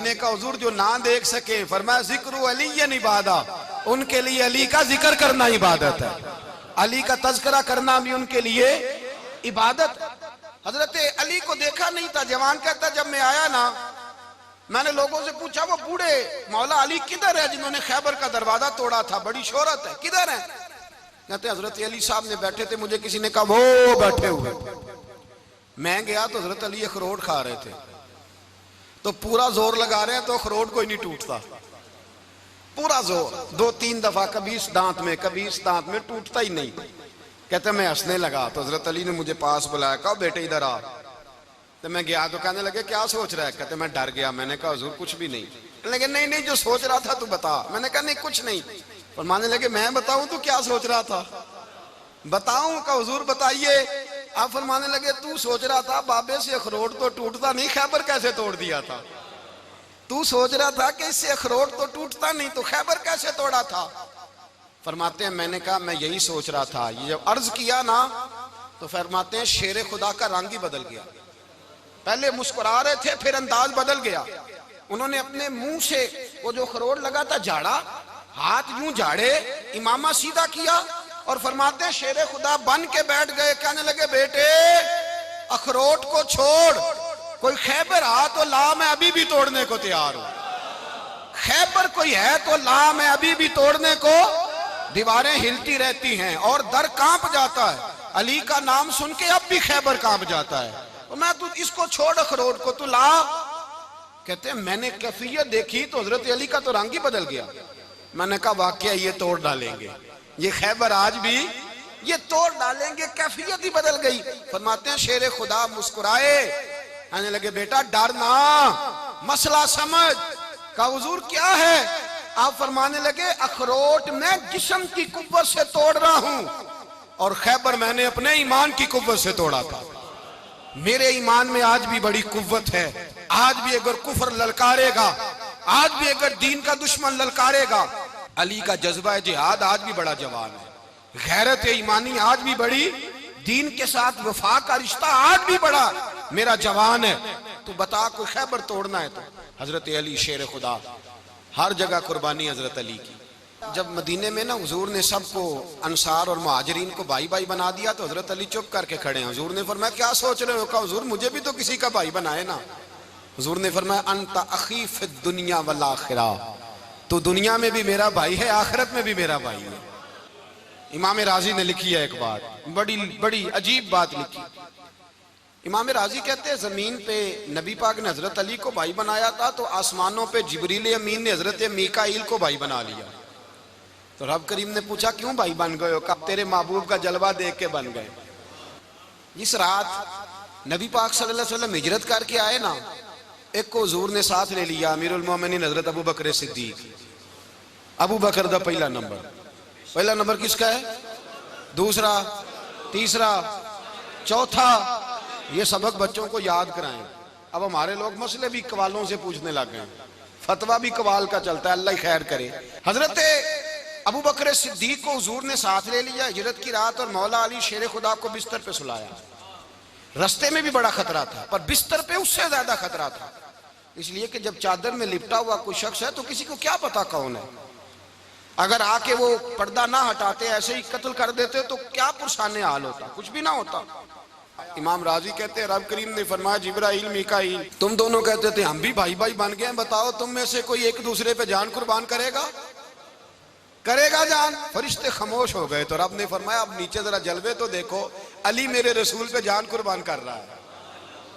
मैंने कहा हुजूर जो ना देख सके, फरमाया जिक्र अली इबादा, उनके लिए अली का जिक्र करना इबादत है, अली का तज़किरा करना भी उनके लिए इबादत। हजरत अली को देखा नहीं था। जवान कहता जब मैं आया ना, मैंने लोगों से पूछा वो बूढ़े मौला अली किधर है जिन्होंने खैबर का दरवाजा तोड़ा था, बड़ी शोहरत है, किधर है? कहते हजरत अली साहब ने बैठे थे, मुझे किसी ने कहा वो बैठे हुए। मैं गया तो हजरत अली अखरोट खा रहे थे, तो पूरा जोर लगा रहे हैं तो अखरोट कोई नहीं टूटता, पूरा जोर 2-3 दफा, कभी इस दांत में कभी इस दांत में, टूटता ही नहीं। कहते मैं हंसने लगा तो हजरत अली ने मुझे पास बुलाया, कहा बेटे इधर आ। तो मैं गया तो कहने लगे क्या सोच रहा है? कहते मैं डर गया। मैंने कहा हुजूर कुछ भी नहीं। लेकिन नहीं नहीं जो सोच रहा था तू बता। मैंने कहा नहीं कुछ नहीं। फरमाने लगे मैं बताऊं तू क्या सोच रहा था? बताऊं? का हुजूर बताइए। आप फरमाने लगे तू सोच रहा था बाबे से अखरोट तो टूटता नहीं, खैबर कैसे तोड़ दिया था? तू सोच रहा था कि इससे अखरोट तो टूटता नहीं, तो खैबर कैसे तोड़ा था? फरमाते हैं मैंने कहा मैं यही सोच रहा था। ये जब अर्ज किया ना तो फरमाते हैं शेर खुदा का रंग ही बदल गया। पहले मुस्कुरा रहे थे, फिर अंदाज बदल गया। उन्होंने अपने मुंह से वो जो अखरोट लगा था झाड़ा, हाथ यूं झाड़े, इमामा सीधा किया और फरमाते हैं शेर खुदा बन के बैठ गए। कहने लगे बेटे अखरोट को छोड़, कोई खैबर आ तो ला, मैं अभी भी तोड़ने को तैयार हूं। खैबर कोई है तो ला, मैं अभी भी तोड़ने को। दीवारें हिलती रहती हैं और दर कांप जाता है। अली का नाम सुन के अब भी खैबर कांप जाता है। तो मैं तू इसको छोड़ अखरोट को, तू ला। कहते हैं मैंने कैफियत देखी तो हजरत अली का तो रंग ही बदल गया। मैंने कहा वाकया ये तोड़ डालेंगे, ये खैबर आज भी ये तोड़ डालेंगे, कैफियत ही बदल गई। फरमाते हैं शेर खुदा मुस्कुराए, आने लगे बेटा डर ना, मसला समझ। का हुजूर क्या है? आप फरमाने लगे अखरोट मैं जिस्म की कुव्वत से तोड़ रहा हूं और खैबर मैंने अपने ईमान की कुव्वत से तोड़ा था। मेरे ईमान में आज भी बड़ी कुव्वत है। आज भी अगर कुफर ललकारेगा, आज भी अगर दीन का दुश्मन ललकारेगा, अली का जज्बा जिहाद आज भी बड़ा जवान है। गैरत ईमानी आज भी बड़ी, दीन के साथ वफा का रिश्ता आज भी बड़ा मेरा जवान है। तो बता कोई खैबर तोड़ना है तो हजरत अली शेर खुदा, हर जगह कुर्बानी हजरत अली की। जब मदीने में ना हुजूर ने सबको अंसार और मुहाजिरीन को भाई भाई बना दिया तो हजरत अली चुप करके खड़े हैं। हुजूर ने फरमाया क्या सोच रहे हो? कहा हुजूर मुझे भी तो किसी का भाई बनाए ना। हुजूर ने फरमाया अंता अखी फिद दुनिया वल आखिरा, तो दुनिया में भी मेरा भाई है, आखिरत में भी मेरा भाई है। इमाम राजी ने लिखी है एक बात, बड़ी बड़ी अजीब बात लिखी। इमाम राजी कहते हैं जमीन पे नबी पाक ने हजरत अली को भाई बनाया था तो आसमानों पे जिब्रील अमीन ने हजरत मीकाईल को भाई बना लिया। तो रब करीम ने पूछा क्यों भाई बन गए हो? कब तेरे महबूब का जलवा देख के बन गए। इस रात नबी पाक सल्लल्लाहु अलैहि वसल्लम हिजरत करके आए ना, एक को हुजूर ने साथ ले लिया, अमीरुल मोमिनीन हजरत अबू बकर सिद्दीक। अबू बकर दा पहला नंबर किसका है? दूसरा, तीसरा, चौथा। ये सबक बच्चों को याद कराएं। अब हमारे लोग मसले भी कवालों से पूछने लग गए, फतवा भी कवाल का चलता है, अल्लाह खैर करे। हजरत अबू बकर सिद्दीक को हुजूर ने साथ ले लिया हिजरत की रात और मौला अली शेर खुदा को बिस्तर पे सुलाया। रस्ते में भी बड़ा खतरा था पर बिस्तर पे उससे ज्यादा खतरा था, इसलिए कि जब चादर में लिपटा हुआ कोई शख्स है तो किसी को क्या पता कौन है। अगर आके वो पर्दा ना हटाते ऐसे ही कत्ल कर देते तो क्या पुरसाने हाल होता, कुछ भी ना होता। इमाम राजी कहते हैं रब करीम ने फरमाया जिब्राइल मीकाईल तुम दोनों कहते थे हम भी भाई भाई बन गए, बताओ तुम में से कोई एक दूसरे पे जान कुर्बान करेगा? करेगा जान? फरिश्ते खामोश हो गए। तो रब ने फरमाया अब नीचे जरा जलवे तो देखो, अली मेरे रसूल पे जान कुर्बान कर रहा है,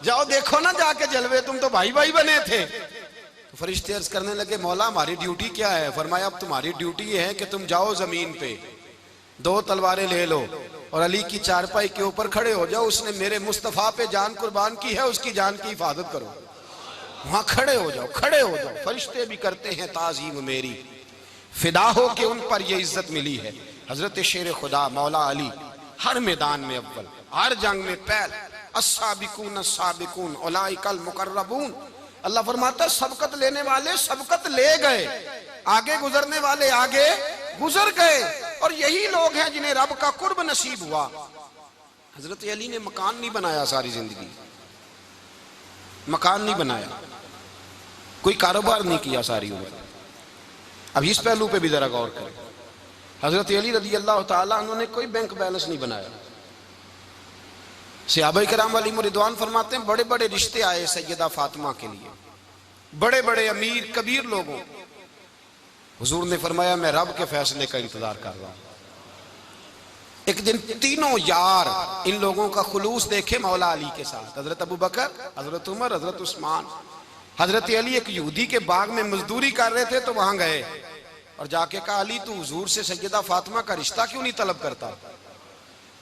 जाओ देखो ना जाके जलवे, तुम तो भाई भाई बने थे। तो फरिश्ते अर्ज करने लगे मौला हमारी ड्यूटी क्या है? फरमाया अब तुम्हारी ड्यूटी ये है कि तुम जाओ जमीन पे 2 तलवारें ले लो और अली की चारपाई के ऊपर खड़े हो जाओ, उसने मेरे मुस्तफा पे जान कुर्बान की है, उसकी जान की हिफाजत करो। वहां खड़े हो जाओ, खड़े हो जाओ। फरिश्ते भी करते हैं ताजीम मेरी, फिदा हो के उन पर ये इज्जत मिली है। हजरत शेर खुदा मौला अली हर मैदान में अव्वल, हर जंग में पहल। अस्साबिकून अस्साबिकून उलाइकल मुकर्रबून। अल्लाह फरमाता सबकत लेने वाले सबकत ले गए, आगे गुजरने वाले आगे गुजर गए, और यही लोग हैं जिन्हें रब का कुर्ब नसीब हुआ। हजरत अली ने मकान नहीं बनाया, सारी जिंदगी मकान नहीं बनाया, कोई कारोबार नहीं किया सारी उम्र। अब इस पहलू पे भी जरा गौर करें। हजरत अली रजी अल्लाह ताला उन्होंने कोई बैंक बैलेंस नहीं बनाया। सहाबा किराम अलैहिम रिदवान फरमाते हैं बड़े बड़े रिश्ते आए सैयदा फातिमा के लिए, बड़े बड़े अमीर कबीर लोगों। हुजूर ने फरमाया मैं रब के फैसले का इंतजार कर रहा हूं। एक दिन तीनों यार इन लोगों का खुलूस देखे मौला अली के साथ, हजरत अबू बकर, हजरत उमर, हजरत उस्मान। हजरत अली एक यहूदी के बाग में मजदूरी कर रहे थे तो वहां गए और जाके कहा अली तू हुजूर से सैयदा फातिमा का रिश्ता क्यों नहीं तलब करता?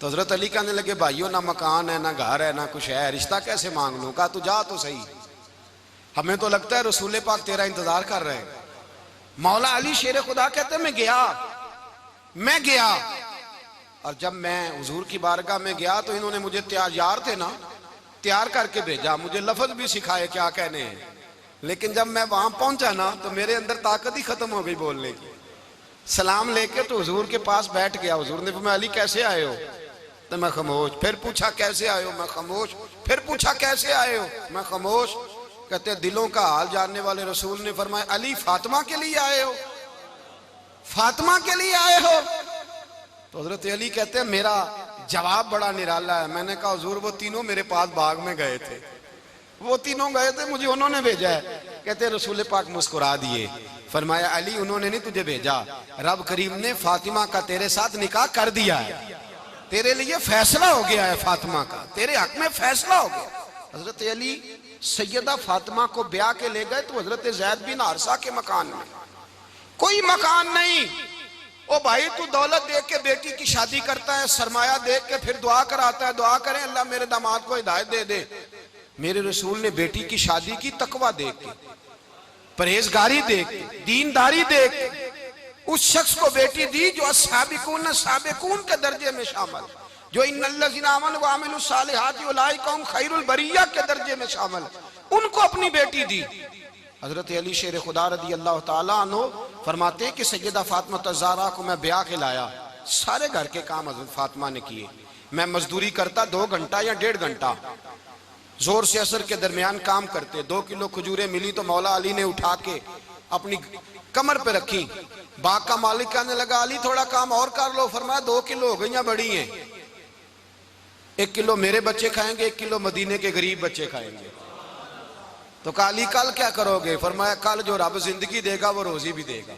तो हजरत अली कहने लगे भाइयों ना मकान है ना घर है ना कुछ है, रिश्ता कैसे मांग लूं? कहा तू जा तो सही, हमें तो लगता है रसूल पाक तेरा इंतजार कर रहे हैं। मौला अली शेर खुदा कहते मैं गया और जब मैं हुजूर की बारगाह में गया तो इन्होंने मुझे यार थे ना तैयार करके भेजा, मुझे लफ्ज भी सिखाए क्या कहने हैं। लेकिन जब मैं वहां पहुंचा ना तो मेरे अंदर ताकत ही खत्म हो गई बोलने की। सलाम लेके तो हुजूर के पास बैठ गया। हुजूर ने फरमाया अली कैसे आए हो? तो मैं खामोश। फिर पूछा कैसे आए हो? मैं खामोश। फिर पूछा कैसे आए हो? मैं खामोश। कहते दिलों का हाल जानने वाले रसूल ने फरमाया अली फातिमा के लिए आए हो? फातिमा के लिए आए हो? तो हजरत अली कहते हैं मेरा जवाब बड़ा निराला है। मैंने कहा हुजूर वो तीनों मेरे पास बाग में गए थे, वो तीनों गए थे, मुझे उन्होंने भेजा है। कहते रसूल पाक मुस्कुरा दिए, फरमाया अली उन्होंने नहीं तुझे भेजा, रब करीम ने फातिमा का तेरे साथ निकाह कर दिया है, तेरे लिए फैसला हो गया है, फातिमा का तेरे हक में फैसला हो गया। हजरत अली सैयदा फातिमा को ब्याह के ले गए तो हजरत ज़ैद बिन हारिसा के मकान में, कोई मकान नहीं। ओ भाई तू दौलत देख के बेटी की शादी करता है, सरमाया देख के फिर दुआ कराता है, दुआ करें अल्लाह मेरे दामाद को हिदायत दे दे। मेरे रसूल ने बेटी की शादी की तकवा देख के, परहेजगारी देख के, दीनदारी देख के उस शख्स को बेटी दी जो अस्साबिकून साबिकून के दर्जे में शामिल, जो इन्नल्लज़ीना आमनू व अमिलुस सालिहाति उलाइका हुम खैरुल बरिया के दर्जे में शामिल, उनको अपनी बेटी दी। हजरत अली शेर खुदा रदी अल्लाह ताला अन्हु फरमाते हैं कि सैयदा फातिमा ज़हरा को मैं ब्याह के लाया, सारे घर के काम हजरत फातिमा ने किए। मैं मजदूरी करता 2 घंटा या 1.5 घंटा, जोर से असर के दरमियान काम करते। 2 किलो खजूरें मिली तो मौला अली ने उठा के अपनी कमर पे रखी। बाग का मालिक कहने लगा अली थोड़ा काम और कर लो। फरमाया 2 किलो हो गई, बड़ी हैं, 1 किलो मेरे बच्चे खाएंगे, 1 किलो मदीने के गरीब बच्चे खाएंगे। तो कहा अली कल क्या करोगे? फरमाया कल जो रब जिंदगी देगा वो रोजी भी देगा।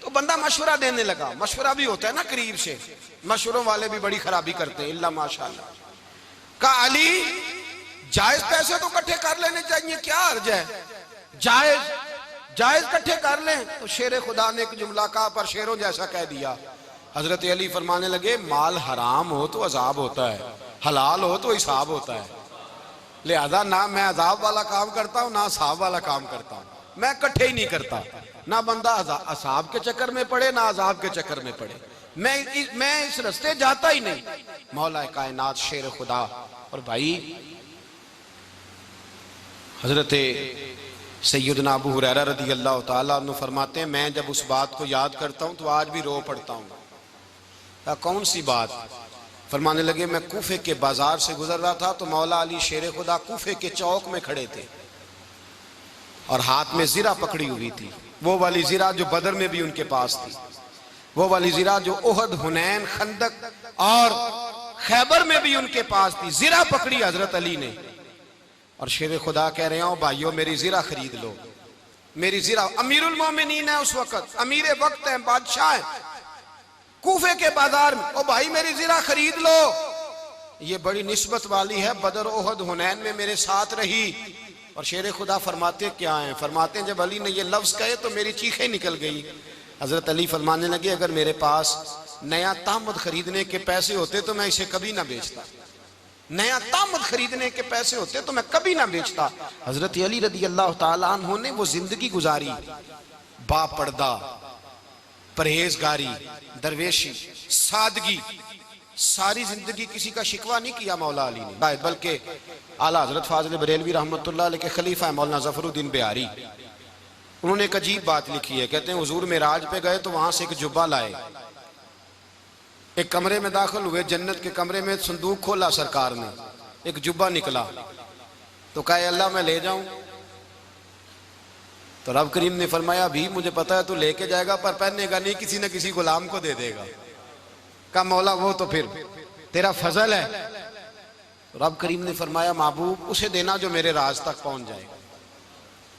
तो बंदा मशवरा देने लगा। मशवरा भी होता है ना करीब से, मशवरों वाले भी बड़ी खराबी करते हैं इल्ला माशाअल्लाह। कहा अली जायज पैसे तो इकट्ठे कर लेने चाहिए, क्या अर्ज है, जायज इकट्ठे कर लें। तो शेर खुदा ने एक जुमला कहा पर शेरों जैसा कह दिया। हजरत अली फरमाने लगे माल हराम हो तो अजाब होता है, हलाल हो तो हिसाब होता है, लिहाजा ना मैं अजाब वाला काम करता हूँ ना असाब वाला काम करता हूँ, मैं इकट्ठे ही नहीं करता। ना बंदा असाब के चक्कर में पड़े ना अजाब के चक्कर में पड़े, मैं इस रास्ते जाता ही नहीं। मौला कायनात शेर खुदा। और भाई हजरत सैयदना अबू हुरैरा रदी अल्लाह ताला अन्हु फरमाते हैं मैं जब उस बात को याद करता हूँ तो आज भी रो पड़ता हूँ। कौन सी बात? फरमाने लगे मैं कूफे के बाजार से गुजर रहा था तो मौला अली शेर खुदा कूफे के चौक में खड़े थे और हाथ में जीरा पकड़ी हुई थी, वो वाली जीरा जो बदर में भी उनके पास थी, वो वाली जीरा जो ओहद, हुनैन, खंदक और खैबर में भी उनके पास थी। जीरा पकड़ी हजरत अली ने और शेर खुदा कह रहे हो भाइयों मेरी जीरा खरीद लो, मेरी जीरा। अमीरुल मोमिनीन है उस वक्त, अमीर वक्त है, बादशाह है, कूफे के बाजार में। ओ भाई मेरी जीरा खरीद लो, ये बड़ी निस्बत वाली है, बदर, ओहद, हुनैन में मेरे साथ रही। और शेर खुदा फरमाते क्या हैं? फरमाते हैं जब अली ने ये लफ्ज कहे तो मेरी चीखें निकल गई। हजरत अली फरमाने लगे अगर मेरे पास नया तामद खरीदने के पैसे होते तो मैं इसे कभी ना बेचता, नया तामद खरीदने के पैसे होते तो मैं कभी ना बेचता। हजरत अली रदी अल्लाह ताला अन्हु ने वो जिंदगी गुजारी, बापर्दा, परहेजगारी, दरवेशी, सादगी, सारी जिंदगी किसी का शिकवा नहीं किया मौला अली ने, बल्कि आला हजरत फाजिल बरेलवी रहमतुल्लाह अलैह के खलीफा मौलाना ज़फरुद्दीन बिहारी, उन्होंने एक अजीब बात लिखी है। कहते हैं हुजूर मेराज पे गए तो वहां से एक जुब्बा लाए, एक कमरे में दाखिल हुए, जन्नत के कमरे में संदूक खोला सरकार ने, एक जुब्बा निकला तो कहा अल्लाह मैं ले जाऊं? तो रब करीम ने फरमाया भी मुझे पता है तू लेके जाएगा पर पहनेगा नहीं, किसी न किसी गुलाम को दे देगा। कहा मौला वो तो फिर तेरा फजल है। तो रब करीम ने फरमाया महबूब उसे देना जो मेरे राज तक पहुंच जाएगा,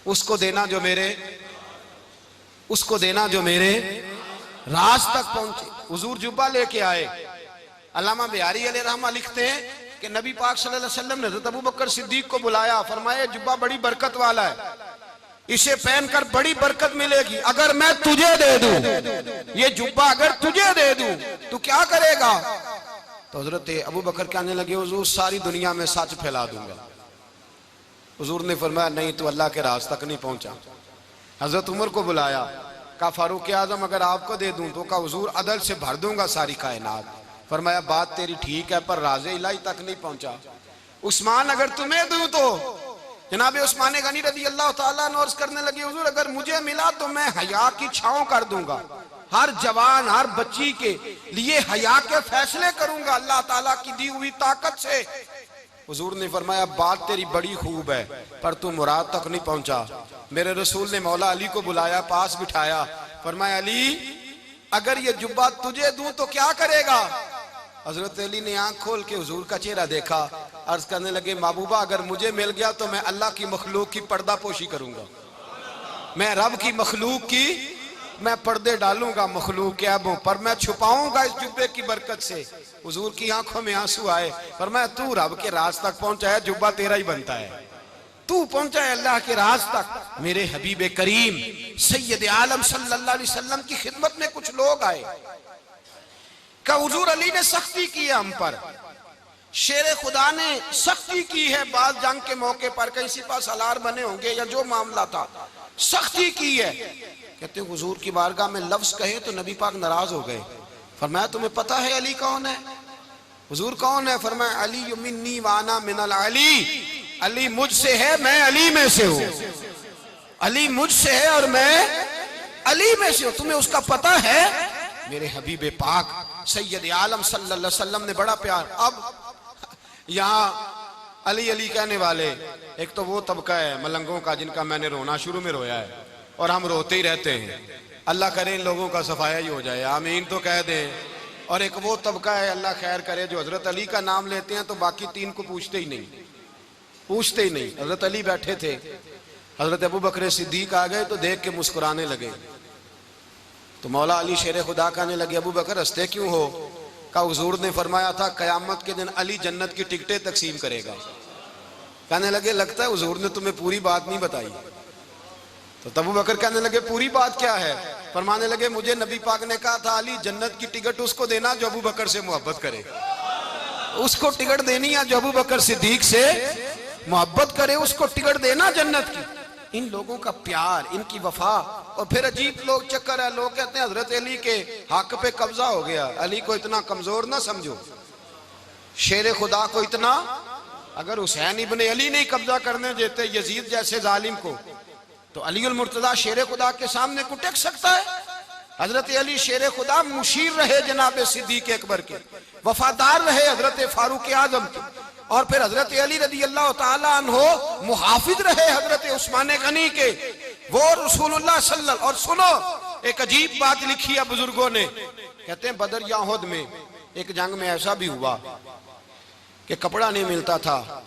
उसको देना जो मेरे राज तक पहुंचे। हुजूर जुब्बा लेके आए। अल्लामा बिहारी अलैहि रहमा लिखते हैं कि नबी पाक सल्लल्लाहु अलैहि वसल्लम ने हज़रत अबू बकर सिद्दीक को बुलाया, फरमाया जुब्बा बड़ी बरकत वाला है, इसे पहनकर बड़ी बरकत मिलेगी। अगर मैं तुझे दे दूं, ये जुब्बा अगर तुझे दे दूं तो क्या करेगा? तो हजरत अबू बकर कहने लगे हुजूर सारी दुनिया में सच फैला दूंगा। हुजूर ने फरमाया नहीं तू अल्लाह के राज तक नहीं पहुंचा। हजरत उमर को बुलाया, कहा फारूक आजम अगर आपको दे दूं तो? कहा हुजूर अदल से भर दूंगा सारी कायनात। फरमाया बात तेरी ठीक है पर राज़े इलाही तक नहीं पहुंचा। उस्मान अगर तुम्हें दूं तो? जनाब उस्मान गनी रज़ी अल्लाह ताला अन्हु अर्ज़ करने लगे हुजूर अगर मुझे मिला तो मैं हया की छांव कर दूंगा, हर जवान हर बच्ची के लिए हया के फैसले करूंगा अल्लाह ताला की दी हुई ताकत से। हुजूर ने फरमाया बात तेरी बड़ी खूब है पर तू मुराद तक नहीं पहुंचा। मेरे रसूल ने मौला अली को बुलाया, पास बिठाया, फरमाया अली अगर ये जुब्बा तुझे दूं तो क्या करेगा? हजरत अली ने आंख खोल के हुजूर का चेहरा देखा, अर्ज करने लगे महबूबा अगर मुझे मिल गया तो मैं अल्लाह की मखलूक की पर्दा पोशी करूंगा, मैं रब की मखलूक की मैं पर्दे डालूंगा मखलूक के ऐबों पर, मैं छुपाऊंगा इस जुब्बे की बरकत से। हुजूर की आंखों में आंसू आए। फरमाया तू रब के राज तक पहुंचा है, जुब्बा तेरा ही बनता है, तू पहुंचा है अल्लाह के राज तक। मेरे हबीब करीम सैयद आलम सल्लल्लाहु अलैहि वसल्लम की खिदमत में कुछ लोग आए, का हुजूर अली ने सख्ती की है हम पर, शेर खुदा ने सख्ती की है, बात जंग के मौके पर कहीं सिपा सालार बने होंगे या जो मामला था सख्ती की है। कहते हुजूर की बारगाह में लफ्ज कहे तो नबी पाक नाराज हो गए। फरमाया तुम्हें पता है अली कौन है? हुजूर कौन है? फरमाया अली मिन्नी वाना मिनल अली, अली मुझसे है मैं अली में से हूं, अली मुझसे है और मैं अली में से हूं, तुम्हें उसका पता है? मेरे हबीब पाक सैयद आलम सल्लल्लाहु अलैहि वसल्लम ने बड़ा प्यार। अब यहाँ अली अली कहने वाले एक तो वो तबका है मलंगों का जिनका मैंने रोना शुरू में रोया है और हम रोते ही रहते हैं, अल्लाह करे इन लोगों का सफाया ही हो जाए, आमीन तो कह दें। और एक वो तबका है अल्लाह खैर करे जो हजरत अली का नाम लेते हैं तो बाकी तीन को पूछते ही नहीं। हजरत अली बैठे थे, हजरत अबू बकर सिद्दीक आ गए तो देख के मुस्कुराने लगे। तो मौला अली शेर खुदा कहने लगे अबू बकर हंसते क्यों हो? का हुजूर ने फरमाया था कयामत के दिन अली जन्नत की टिकटें तकसीम करेगा। कहने लगे लगता है हुजूर ने तुम्हें पूरी बात नहीं बताई। तो अबू बकर कहने लगे पूरी बात क्या है? फरमाने लगे मुझे नबी पाक ने कहा था अली जन्नत की टिकट उसको देना जो अबू बकर से मोहब्बत करे, उसको टिकट देनी है जो अबू बकर सिद्दीक से मोहब्बत करे, उसको टिकट देना जन्नत की। इन लोगों का प्यार, इनकी वफा। और फिर अजीब लोग चक्कर है, लोग कहते हैं हजरत अली के हक पे कब्जा हो गया। अली को इतना कमजोर ना समझो, शेर खुदा को इतना, अगर हुसैन इब्ने अली नहीं कब्जा करने देते यजीद जैसे जालिम को तो अली उल मुर्तजा शेर खुदा के सामने को टेक सकता है? हजरत अली शेर खुदा मुशीर रहे जनाब सिद्दीक अकबर के, वफादार रहे हजरत फारूक आजम के, और फिर हजरत अली रज़ी अल्लाह ताला अन्हो मुहाफिज रहे हजरत उस्मान गनी के, वो रसूलुल्लाह सल्लल्लाहु। और सुनो एक अजीब बात लिखी है बुजुर्गों ने, कहते हैं बदर या उहद में एक जंग में ऐसा भी हुआ कि कपड़ा नहीं मिलता था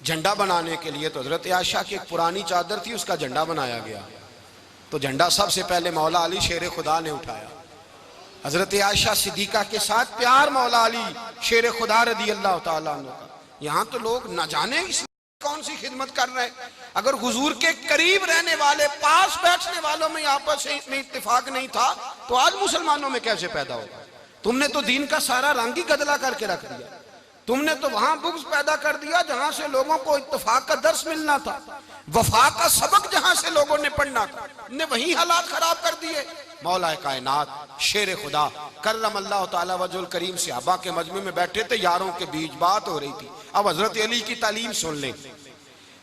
झंडा बनाने के लिए, तो हजरत आयशा की एक पुरानी चादर थी उसका झंडा बनाया गया। तो झंडा सबसे पहले मौला अली शेर खुदा ने उठाया। हजरत आयशा सिद्दीका के साथ प्यार मौला अली शेर खुदा रज़ी अल्लाह ताला अन्हु का। यहाँ तो लोग न जाने कौन सी खिदमत कर रहे हैं। अगर हुजूर के करीब रहने वाले पास बैठने वालों में आपस में इत्तेफाक नहीं था तो आज मुसलमानों में कैसे पैदा होगा? तुमने तो दीन का सारा रंग ही गदला करके रख दिया। तुमने तो वहां बुग़्ज़ पैदा कर दिया जहां से लोगों को इत्तेफाक का दर्स मिलना था, वफा का सबक जहां से लोगों ने पढ़ना था, ने वही हालात खराब कर दिए। मौला कायनात शेर खुदा करम अल्लाह ताला वजुल करीम सहाबा के मजमे में बैठे थे, यारों के बीच बात हो रही थी। अब हजरत अली की तालीम सुन लें।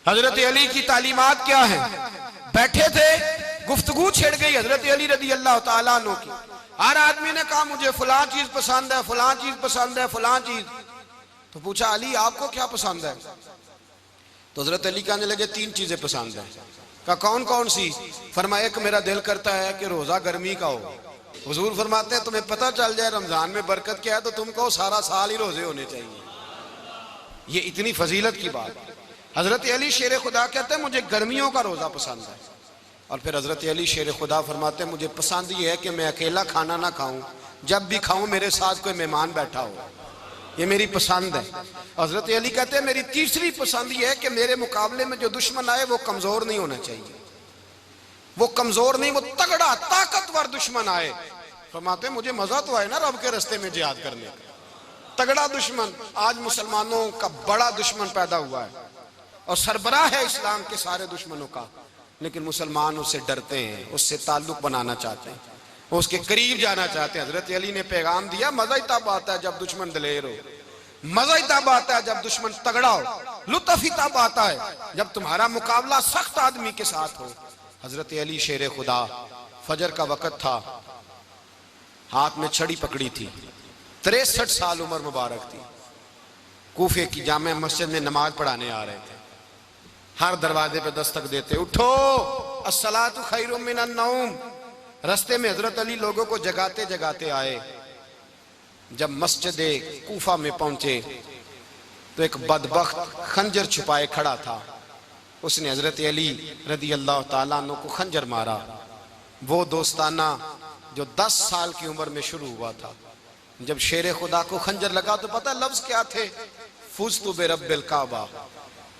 हजरत अली की तालीमात क्या है? बैठे थे, गुफ्तगू छिड़ गई हजरत अली रज़ी अल्लाह ताला अन्हु की। हर आदमी ने कहा मुझे फलां चीज पसंद है, फलां चीज पसंद है, फलां चीज। तो पूछा अली आपको क्या पसंद है? तो हजरत अली कहने लगे तीन चीजें पसंद है। का कौन कौन सी? फरमाया कि मेरा दिल करता है कि रोजा गर्मी का हो। हुजूर फरमाते हैं तुम्हें पता चल जाए रमजान में बरकत क्या है तो तुम कहो सारा साल ही रोजे होने चाहिए। ये इतनी फजीलत की बात। हजरत अली शेर खुदा कहते हैं मुझे गर्मियों का रोजा पसंद है। और फिर हजरत अली शेर खुदा फरमाते हैं मुझे पसंद ये है कि मैं अकेला खाना ना खाऊं, जब भी खाऊं मेरे साथ कोई मेहमान बैठा हो, ये मेरी पसंद है। हजरत अली कहते हैं मेरी तीसरी पसंद ये है कि मेरे मुकाबले में जो दुश्मन आए वो कमजोर नहीं होना चाहिए, वो कमजोर नहीं, वो तगड़ा ताकतवर दुश्मन आए। फरमाते मुझे मजा तो आए ना रब के रास्ते में जिहाद करने का, तगड़ा दुश्मन। आज मुसलमानों का बड़ा दुश्मन पैदा हुआ है और सरबराह है इस्लाम के सारे दुश्मनों का, लेकिन मुसलमान उससे डरते हैं, उससे ताल्लुक बनाना चाहते हैं, उसके करीब जाना चाहते हैं। हजरत अली ने पैगाम दिया मजा ही तब आता है जब दुश्मन दलेर हो, मजा ही तब आता है जब दुश्मन तगड़ा हो, लुत्फ ही तब आता है जब तुम्हारा मुकाबला सख्त आदमी के साथ हो। हजरत अली शेर खुदा, फजर का वक़्त था, हाथ में छड़ी पकड़ी थी, 63 साल उम्र मुबारक थी, कूफे की जामे मस्जिद में नमाज पढ़ाने आ रहे थे। हर दरवाजे पे दस्तक देते उठो अस्सलातु खैरुम मिनन नौम। रास्ते में हजरत अली लोगों को जगाते जगाते आए। जब मस्जिद कूफा में पहुंचे तो एक बदबख्त खंजर छुपाए खड़ा था, उसने हजरत अली रदी अल्लाह ताला अन्हु को खंजर मारा। वो दोस्ताना जो 10 साल की उम्र में शुरू हुआ था। जब शेर खुदा को खंजर लगा तो पता लफ्ज क्या थे? फुज़्तु बिरब्बिल काबा,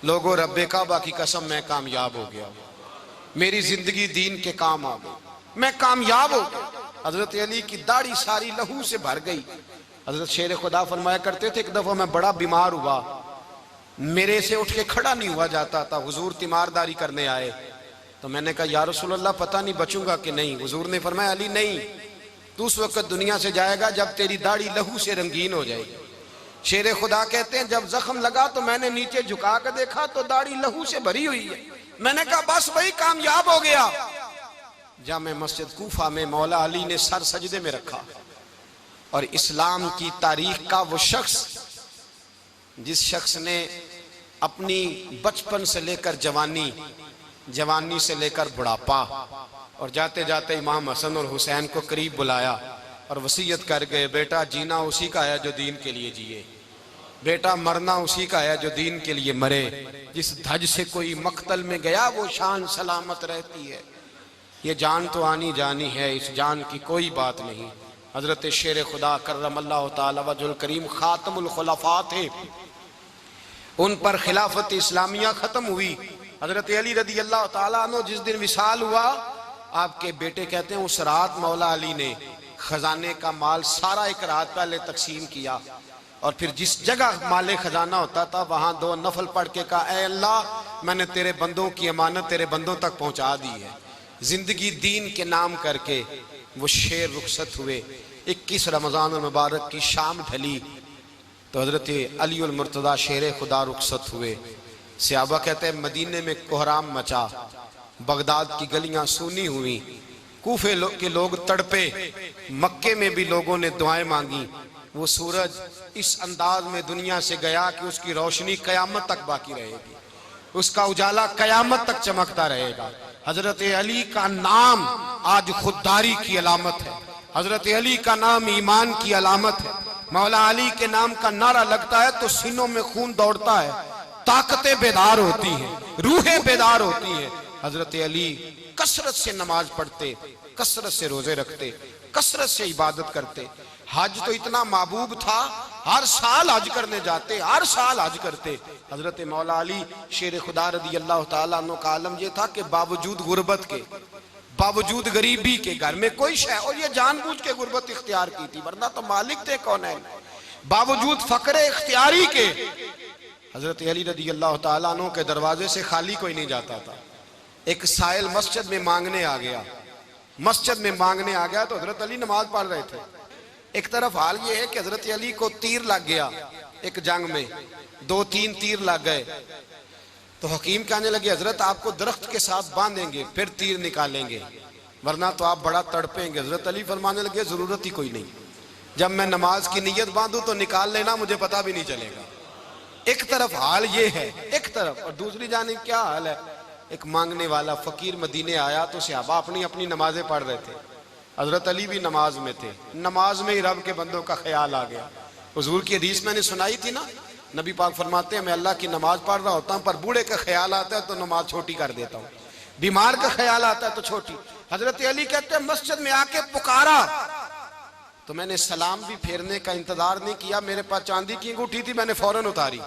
लोगों रब्बे काबा की कसम मैं कामयाब हो गया, मेरी जिंदगी दीन के काम आ गई, मैं कामयाब हो गया। हजरत अली की दाढ़ी सारी लहू से भर गई। हजरत शेर खुदा फरमाया करते थे एक दफा मैं बड़ा बीमार हुआ, मेरे से उठ के खड़ा नहीं हुआ जाता था, हुजूर तीमारदारी करने आए तो मैंने कहा या रसूल अल्लाह पता नहीं बचूंगा कि नहीं। हुजूर ने फरमाया अली नहीं, तू उस वक्त दुनिया से जाएगा जब तेरी दाढ़ी लहू से रंगीन हो जाएगी। शेर खुदा कहते हैं जब जख्म लगा तो मैंने नीचे झुका कर देखा तो दाढ़ी लहू से भरी हुई है। मैंने कहा बस वही कामयाब हो गया। जामे मस्जिद कूफा में मौला अली ने सर सजदे में रखा और इस्लाम की तारीख का वो शख्स जिस शख्स ने अपनी बचपन से लेकर जवानी, जवानी से लेकर बुढ़ापा और जाते जाते इमाम हसन और हुसैन को करीब बुलाया और वसीयत कर गए बेटा जीना उसी का है जो दीन के लिए जिए, बेटा मरना उसी का है जो दीन के लिए मरे। जिस धज से कोई मक्तल में गया वो शान सलामत रहती है, ये जान तो आनी जानी है, इस जान की कोई बात नहीं। हजरत शेर खुदा करमल्लाहु ताला वजहुल करीम खातमुल खुलफा थे, उन पर खिलाफत इस्लामिया खत्म हुई। हजरत अली रदी अल्लाह ताला अन्हु जिस दिन विसाल हुआ, आपके बेटे कहते हैं उस रात मौला अली ने खजाने का माल सारा एक रात पहले तकसीम किया और फिर जिस जगह माले खजाना होता था वहां 2 नफल पढ़ के कहा ऐ अल्लाह मैंने तेरे बंदों की अमानत तेरे बंदों तक पहुंचा दी है। जिंदगी दीन के नाम करके वो शेर रुखसत हुए। 21 रमजान मुबारक की शाम ढली तो हजरत अली उल मुर्तदा शेर खुदा रुखसत हुए। सहाबा कहते हैं मदीने में कोहराम मचा, बगदाद की गलियां सूनी हुई, कूफे के लोग तड़पे, मक्के में भी लोगों ने दुआएं मांगी। वो सूरज इस अंदाज में दुनिया से गया कि उसकी रोशनी कयामत तक बाकी रहेगी, उसका उजाला कयामत तक चमकता रहेगा। हजरत अली का नाम आज खुददारी की अलामत है, हजरत अली का नाम ईमान की अलामत है। मौला अली के नाम का नारा लगता है तो सीनों में खून दौड़ता है, ताकतें बेदार होती हैं, रूहें बेदार होती हैं। हजरत अली कसरत से नमाज पढ़ते, कसरत से रोजे रखते, कसरत से इबादत करते। हज तो इतना महबूब था, हर साल हज करने जाते, हर साल हज करते। हजरत मौला अली शेर खुदा रदी अल्लाह ताला अन्हु का आलम यह था कि बावजूद गुर्बत के, बावजूद गरीबी के, घर में कोई शय, और ये जानबूझ के गुर्बत इख्तियार की थी वरना तो मालिक थे कौन है, बावजूद फकरे इख्तियारी के हजरत अली रदी अल्लाह ताला अन्हु के दरवाजे से खाली कोई नहीं जाता था। एक साइल मस्जिद में मांगने आ गया, मस्जिद में मांगने आ गया तो हजरत अली नमाज पढ़ रहे थे। एक तरफ हाल ये है कि हजरत अली को तीर लग गया, एक जंग में 2-3 तीर लग गए तो हकीम कहने लगे हजरत आपको दरख्त के साथ बांधेंगे फिर तीर निकालेंगे वरना तो आप बड़ा तड़पेंगे। हजरत अली फरमाने लगे जरूरत ही कोई नहीं, जब मैं नमाज की नीयत बांधू तो निकाल लेना, मुझे पता भी नहीं चलेगा। एक तरफ हाल ये है, एक तरफ, और दूसरी जानिब क्या हाल है, एक मांगने वाला फकीर मदीने आया तो सहाबा अपनी अपनी नमाजें पढ़ रहे थे। हजरत अली भी नमाज में थे। नमाज में ही रब के बंदों का ख्याल आ गया। हुजूर की हदीस मैंने सुनाई थी ना, नबी पाक फरमाते हैं मैं अल्लाह की नमाज पढ़ रहा होता हूँ पर बूढ़े का ख्याल आता है तो नमाज छोटी कर देता हूँ, बीमार का ख्याल आता है तो छोटी। हजरत अली कहते हैं मस्जिद में आके पुकारा तो मैंने सलाम भी फेरने का इंतजार नहीं किया, मेरे पास चांदी की अंगूठी थी, मैंने फौरन उतारी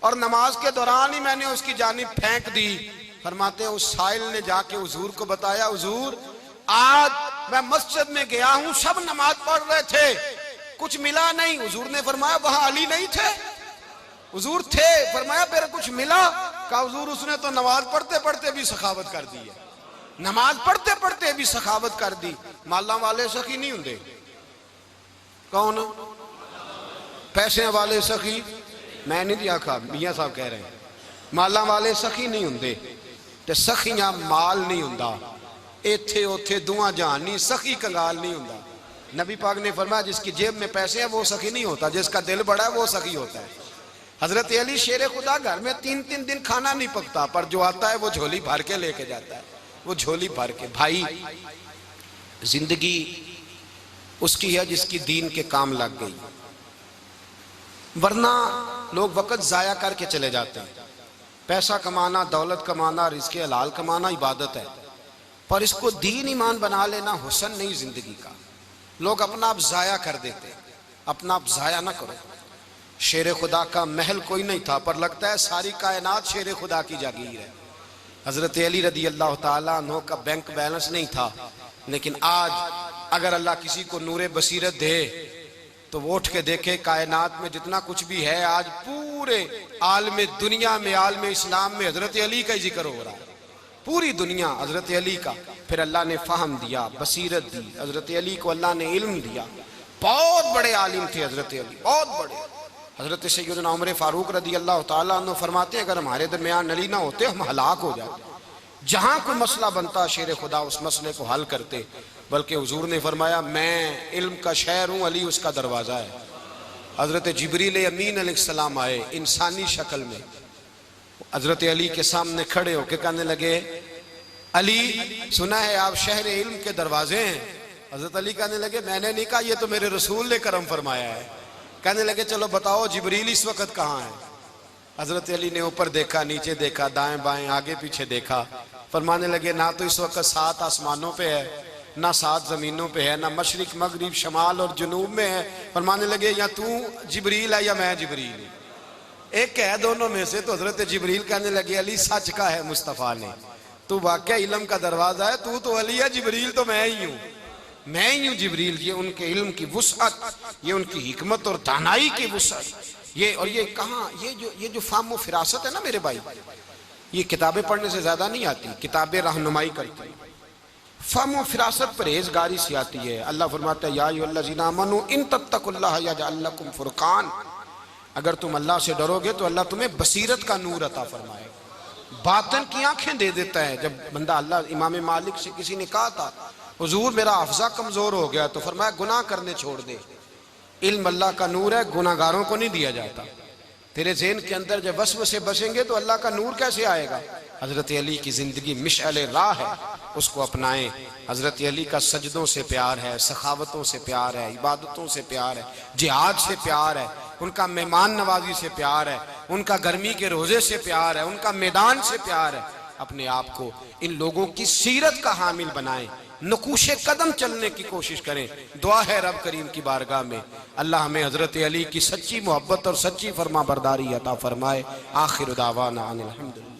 और नमाज के दौरान ही मैंने उसकी जानिब फेंक दी। फरमाते हैं उस साइल ने जाके हुजूर को बताया, हुजूर आज मैं मस्जिद में गया हूं, सब नमाज पढ़ रहे थे, कुछ मिला नहीं। हुजूर ने फरमाया वहां अली नहीं थे? हुजूर थे। फरमाया फिर कुछ मिला? कहा हुजूर उसने तो नमाज पढ़ते पढ़ते भी सखावत कर दी है, नमाज पढ़ते पढ़ते भी सखावत कर दी। माला वाले सखी नहीं होंगे? कौन? पैसे वाले सखी? मैं नहीं आखा, मियां साहब कह रहे हैं माला वाले सखी नहीं होंगे। ते सखियां माल नहीं हुंदा, इत्थे उथे दुआ जहान नहीं, सखी कंगाल नहीं हुंदा। नबी पाक ने फरमाया जिसकी जेब में पैसे हैं वो सखी नहीं होता, जिसका दिल बड़ा है वो सखी होता है। हजरत अली शेर खुदा घर में 3-3 दिन खाना नहीं पकता, पर जो आता है वो झोली भर के लेके जाता है, वो झोली भर के। भाई जिंदगी उसकी है जिसकी दीन के काम लग गई, वरना लोग वक्त जाया करके चले जाते हैं। पैसा कमाना, दौलत कमाना, रिज़्क़ हलाल कमाना इबादत है, पर इसको दीन ईमान बना लेना हुस्न नहीं जिंदगी का। लोग अपना आप जाया कर देते हैं, अपना आप जाया ना करो। शेर खुदा का महल कोई नहीं था, पर लगता है सारी कायनात शेर खुदा की जागीर है। हजरत अली रदी अल्लाह ताला अन्हु का बैंक बैलेंस नहीं था, लेकिन आज अगर अल्लाह किसी को नूरे बसीरत दे तो वो उठ के देखे कायनात में जितना कुछ भी है, आज पूरे आलम दुनिया में, आलम इस्लाम में हजरत अली का ही जिक्र हो रहा है, पूरी दुनिया हजरत अली का। फिर अल्लाह ने फ़हम दिया, बसीरत दी, हजरत अली को अल्लाह ने इल्म दिया। बहुत बड़े आलिम थे हजरत अली, बहुत बड़े। हजरत सैयदना उमर फारूक रदी अल्लाह ताला अन्हु फरमाते हैं अगर हमारे दरमियान अली ना होते हम हलाक हो जाते। जहां कोई मसला बनता शेर खुदा उस मसले को हल करते। बल्कि हुजूर ने फरमाया मैं इल्म का शहर हूँ, अली उसका दरवाज़ा है। हजरत जिब्रील अमीन अलैहिस्सलाम आए इंसानी शक्ल में, हजरत अली के सामने खड़े होकर कहने लगे अली सुना है आप शहर इल्म के दरवाजे हैं। हजरत अली कहने लगे मैंने नहीं कहा, ये तो मेरे रसूल ने करम फरमाया है। कहने लगे चलो बताओ जिब्रील इस वक्त कहाँ है? हजरत अली ने ऊपर देखा, नीचे देखा, दाएं बाएं, आगे पीछे देखा। फरमाने लगे ना तो इस वक्त 7 आसमानों पे है, ना 7 जमीनों पे है, ना मशरिक मगरिब शमाल और जुनूब में है। फरमाने लगे या तू जिब्रील है या मैं जिब्रील, एक है दोनों में से। तो हजरत जिब्रील कहने लगे अली सच का है मुस्तफ़ा ने, तू वाकई इल्म का दरवाजा है, तू तो अली है, जिब्रील तो मैं ही हूँ, मैं ही हूँ जिब्रील। ये उनके इल्म की वुसअत, ये उनकी हिकमत और दानाई की वुसअत, ये और ये कहाँ ये जो फाहम फिरासत है ना मेरे भाई, ये किताबें पढ़ने से ज्यादा नहीं आती, किताबें रहनुमाई करती हैं। फाहम फिरासत परहेजगारी से आती है। अल्लाह फरमाता है या अय्युहल्लज़ीना आमनू इन तत्तकुल्लाह यजअल लकुम फुरकान, अगर तुम अल्लाह से डरोगे तो अल्लाह तुम्हें बसीरत का नूर अता फरमाएगा, बातन की आंखें दे देता है। जब बंदा अल्लाह, इमाम मालिक से किसी ने कहा था हुजूर मेरा हफ्ज़ा कमजोर हो गया, तो फरमाया गुनाह करने छोड़ दे, इल्म अल्लाह का नूर है, गुनाहगारों को नहीं दिया जाता। तेरे ज़हन के अंदर जब वसवसे बसेंगे तो अल्लाह का नूर कैसे आएगा? हजरत अली की जिंदगी मिशअल राह है, उसको अपनाएं। हजरत अली का सजदों से प्यार है, सखावतों से प्यार है, इबादतों से प्यार है, जिहाद से प्यार है, उनका मेहमान नवाजी से प्यार है, उनका गर्मी के रोजे से प्यार है, उनका मैदान से प्यार है। अपने आप को इन लोगों की सीरत का हामिल बनाएं, नकूशे कदम चलने की कोशिश करें। दुआ है रब करीम की बारगाह में अल्लाह हमें हजरत अली की सच्ची मोहब्बत और सच्ची फरमा बरदारी अता फरमाए। आखिर दावाना अनिल हम्दुलिल्लाह।